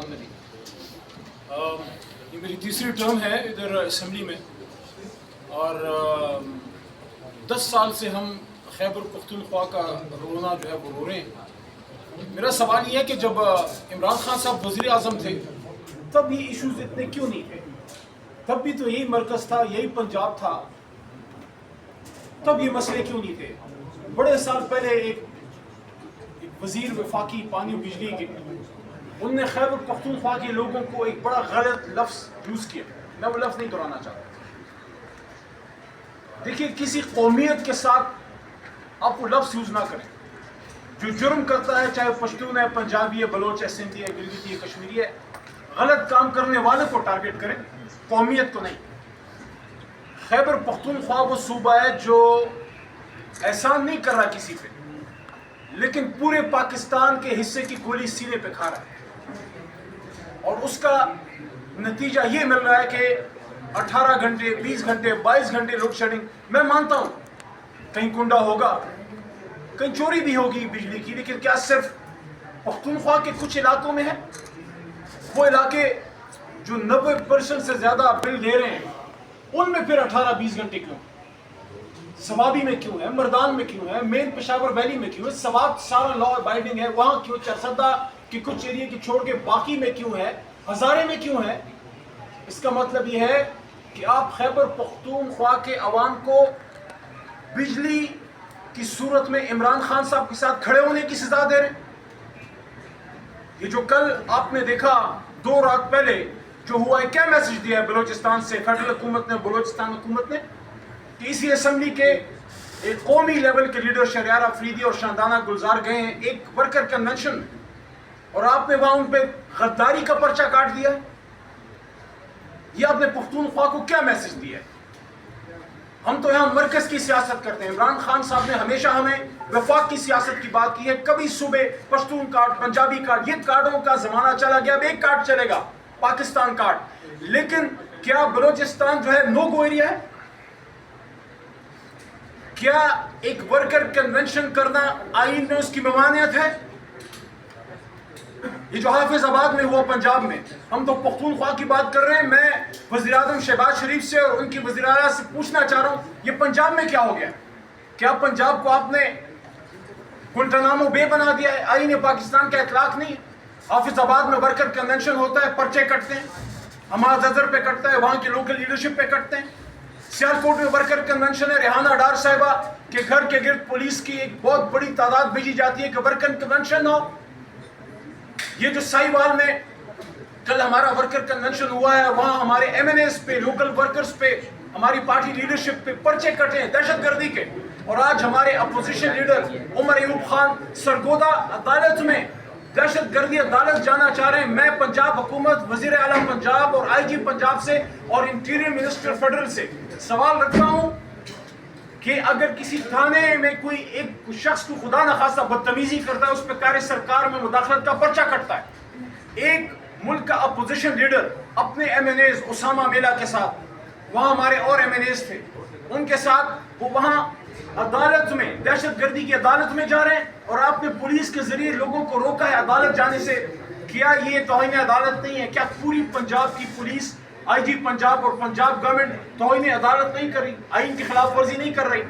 السلام علیکم. یہ میری تیسری ٹرم ہے ادھر اسمبلی میں، اور 10 سال سے ہم خیبر پختونخوا کا رونا جو ہے وہ رو رہے ہیں. میرا سوال یہ ہے کہ جب عمران خان صاحب وزیر اعظم تھے تب یہ ایشوز اتنے کیوں نہیں تھے؟ تب بھی تو یہی مرکز تھا، یہی پنجاب تھا، تب یہ مسئلے کیوں نہیں تھے؟ بڑے سال پہلے ایک وزیر وفاقی پانی و بجلی کے، ان نے خیبر پختونخوا کے لوگوں کو ایک بڑا غلط لفظ یوز کیا. میں وہ لفظ نہیں دہرانا چاہتا. دیکھیے، کسی قومیت کے ساتھ آپ وہ لفظ یوز نہ کریں. جو جرم کرتا ہے، چاہے پشتون ہے، پنجابی ہے، بلوچ ہے، سندھی ہے، گلگتی ہے، کشمیری ہے، غلط کام کرنے والے کو ٹارگٹ کریں، قومیت کو نہیں. خیبر پختونخوا وہ صوبہ ہے جو احسان نہیں کر رہا کسی پہ، لیکن پورے پاکستان کے حصے کی گولی سینے پہ کھا رہا ہے. اور اس کا نتیجہ یہ مل رہا ہے کہ 18 گھنٹے، 20 گھنٹے، 22 گھنٹے لوڈ شیڈنگ. میں مانتا ہوں کہیں کنڈا ہوگا، کہیں چوری بھی ہوگی بجلی کی، لیکن کیا صرف پختونخوا کے کچھ علاقوں میں ہے؟ وہ علاقے جو 90% سے زیادہ بل دے رہے ہیں، ان میں پھر 18-20 گھنٹے کیوں؟ سوابی میں کیوں ہے؟ مردان میں کیوں ہے؟ مین پشاور ویلی میں کیوں ہے؟ سوات سارا لا ابائڈنگ ہے، وہاں کیوں؟ چرسدہ کی کچھ ایریے کی چھوڑ کے باقی میں کیوں ہے؟ ہزارے میں کیوں ہے؟ اس کا مطلب یہ ہے کہ آپ خیبر پختونخوا کے عوام کو بجلی کی صورت میں عمران خان صاحب کے ساتھ کھڑے ہونے کی سزا دے رہے ہیں. یہ جو کل آپ نے دیکھا 2 رات پہلے جو ہوا ہے، کیا میسج دیا ہے بلوچستان سے فیڈرل حکومت نے، بلوچستان حکومت نے، کہ اسی اسمبلی کے ایک قومی لیول کے لیڈر شہریار آفریدی اور شاندانہ گلزار گئے ہیں ایک ورکر کنونشن میں، اور آپ نے وہاں ان پہ غداری کا پرچہ کاٹ دیا ہے. یہ آپ نے پختونخوا کو کیا میسج دیا ہے؟ ہم تو یہاں مرکز کی سیاست کرتے ہیں. عمران خان صاحب نے ہمیشہ ہمیں وفاق کی سیاست کی بات کی ہے. کبھی صوبے پشتون کارڈ، پنجابی کارڈ، یہ کارڈوں کا زمانہ چلا گیا. اب ایک کارڈ چلے گا، پاکستان کارڈ. لیکن کیا بلوچستان جو ہے نو گو ایریا ہے؟ کیا ایک ورکر کنونشن کرنا آئین میں اس کی ممانعت ہے؟ یہ جو حافظ آباد میں ہوا پنجاب میں، ہم تو پختونخوا کی بات کر رہے ہیں. میں وزیر اعظم شہباز شریف سے اور ان کی وزیر اعلیٰ سے پوچھنا چاہ رہا ہوں، یہ پنجاب میں کیا ہو گیا؟ کیا پنجاب کو آپ نے گنٹانامو بے بنا دیا ہے؟ آئین پاکستان کا اطلاق نہیں. حافظ آباد میں ورکر کنونشن ہوتا ہے، پرچے کٹتے ہیں، حماد اظہر پہ کٹتا ہے، وہاں کی لوکل لیڈرشپ پہ کٹتے ہیں. سیالکوٹ میں ورکر کنونشن ہے، ریحانہ ڈار صاحبہ کے گھر کے گرد پولیس کی ایک بہت بڑی تعداد بھیجی جاتی ہے کہ ورکر کنونشن نہ ہو. یہ جو سائیوال میں کل ہمارا ورکر کنونشن ہوا ہے، وہاں ہمارے ایم این ایز پہ، لوکل ورکرز پہ، ہماری پارٹی لیڈرشپ پہ پرچے کٹے ہیں دہشت گردی کے. اور آج ہمارے اپوزیشن لیڈر عمر ایوب خان سرگودا عدالت میں دہشت گردی عدالت جانا چاہ رہے ہیں. میں پنجاب حکومت، وزیر اعلیٰ پنجاب اور آئی جی پنجاب سے اور انٹیریئر منسٹر فیڈرل سے سوال رکھتا ہوں کہ اگر کسی تھانے میں کوئی ایک شخص کو خدا نخواستہ بدتمیزی کرتا ہے، اس پہ کار سرکار میں مداخلت کا پرچہ کٹتا ہے. ایک ملک کا اپوزیشن لیڈر اپنے ایم این ایز اسامہ میلا کے ساتھ، وہاں ہمارے اور ایم این ایز تھے، ان کے ساتھ وہ وہاں عدالت میں، دہشت گردی کی عدالت میں جا رہے ہیں، اور آپ نے پولیس کے ذریعے لوگوں کو روکا ہے عدالت جانے سے. کیا یہ توہین عدالت نہیں ہے؟ کیا پوری پنجاب کی پولیس، آئی جی پنجاب اور پنجاب گورنمنٹ توہین عدالت نہیں کر رہی، آئین کی خلاف ورزی نہیں کر رہی؟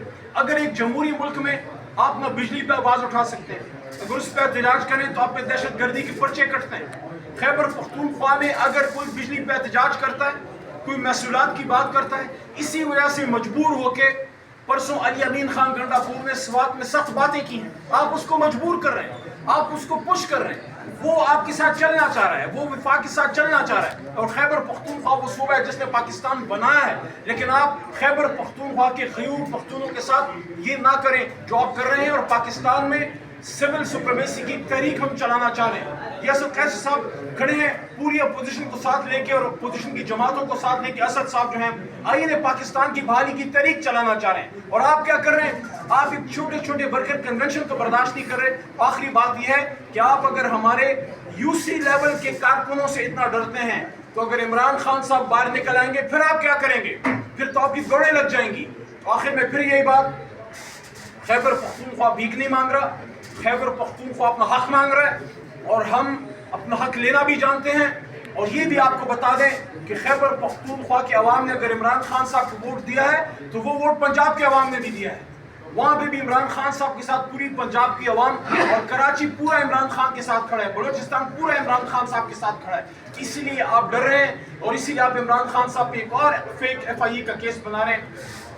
اگر ایک جمہوری ملک میں آپ نہ بجلی پہ آواز اٹھا سکتے ہیں، اگر اس پہ احتجاج کریں تو آپ پہ دہشت گردی کے پرچے کٹتے ہیں. خیبر پختونخوا میں اگر کوئی بجلی پہ احتجاج کرتا ہے، کوئی محصولات کی بات کرتا ہے، اسی وجہ سے مجبور ہو کے پرسوں علی امین خان گنڈا پور نے سوات میں سخت باتیں کی ہیں. آپ اس کو مجبور کر رہے ہیں، آپ اس کو پش کر رہے ہیں. وہ آپ کے ساتھ چلنا چاہ رہا ہے، وہ وفاق کے ساتھ چلنا چاہ رہا ہے. اور خیبر پختونخوا وہ صوبہ ہے جس نے پاکستان بنایا ہے. لیکن آپ خیبر پختونخوا کے غیور پختونوں کے ساتھ یہ نہ کریں جو آپ کر رہے ہیں. اور پاکستان میں سول سپریمیسی کی تحریک ہم چلانا چاہ رہے ہیں. یاسر قیسی صاحب کھڑے ہیں پوری اپوزیشن کو ساتھ لے کے اور اپوزیشن کی جماعتوں کو ساتھ لے کے. اسد صاحب جو ہیں آئین پاکستان کی بحالی کی تحریک چلانا چاہ رہے ہیں. اور آپ کیا کر رہے ہیں؟ آپ ایک چھوٹے چھوٹے ورکر کنونشن کو برداشت نہیں کر رہے. آخری بات یہ ہے کہ آپ اگر ہمارے یو سی لیول کے کارکنوں سے اتنا ڈرتے ہیں تو اگر عمران خان صاحب باہر نکل آئیں گے پھر آپ کیا کریں گے؟ پھر تو آپ کی دوڑیں لگ جائیں گی. آخر میں پھر یہی بات، خیبر پختونخوا بھیک نہیں مانگ رہا، خیبر پختونخوا اپنا حق مانگ رہا ہے. اور ہم اپنا حق لینا بھی جانتے ہیں. اور یہ بھی آپ کو بتا دیں کہ خیبر پختونخوا کے عوام نے اگر عمران خان صاحب کو ووٹ دیا ہے تو وہ ووٹ پنجاب کے عوام نے بھی دیا ہے. وہاں پہ بھی عمران خان صاحب کے ساتھ پوری پنجاب کی عوام اور کراچی پورا عمران خان کے ساتھ کھڑا ہے, بلوچستان پورا عمران خان صاحب کے ساتھ کھڑا ہے. اسی لیے آپ ڈر رہے ہیں اور اسی لیے آپ عمران خان صاحب پہ ایک اور فیک ایف آئی اے کا کیس بنا رہے ہیں.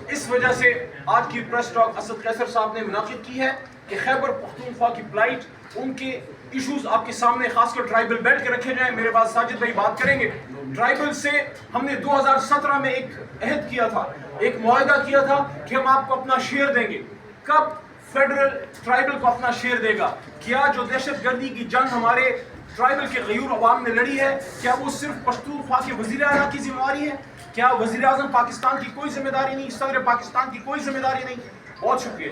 اس وجہ سے آج کی پریس ٹاک اسد قیصر صاحب نے منعقد کی ہے کہ خیبر پختونخوا کی پلائٹ, ان کے ایشوز آپ کے سامنے خاص کر ٹرائبل بیلٹ کے رکھے جائیں. میرے پاس ساجد بھائی بات کریں گے. ٹرائبل سے ہم نے 2017 میں ایک عہد کیا تھا, ایک معاہدہ کیا تھا کہ ہم آپ کو اپنا شیئر دیں گے. کب فیڈرل ٹرائبل کو اپنا شیئر دے گا؟ کیا جو دہشت گردی کی جنگ ہمارے ٹرائبل کے غیور عوام نے لڑی ہے, کیا وہ صرف پختونخوا کے وزیر اعلیٰ کی ذمہ داری ہے؟ کیا وزیر اعظم پاکستان کی کوئی ذمہ داری نہیں, صدر پاکستان کی کوئی ذمہ داری نہیں؟ بہت شکریہ.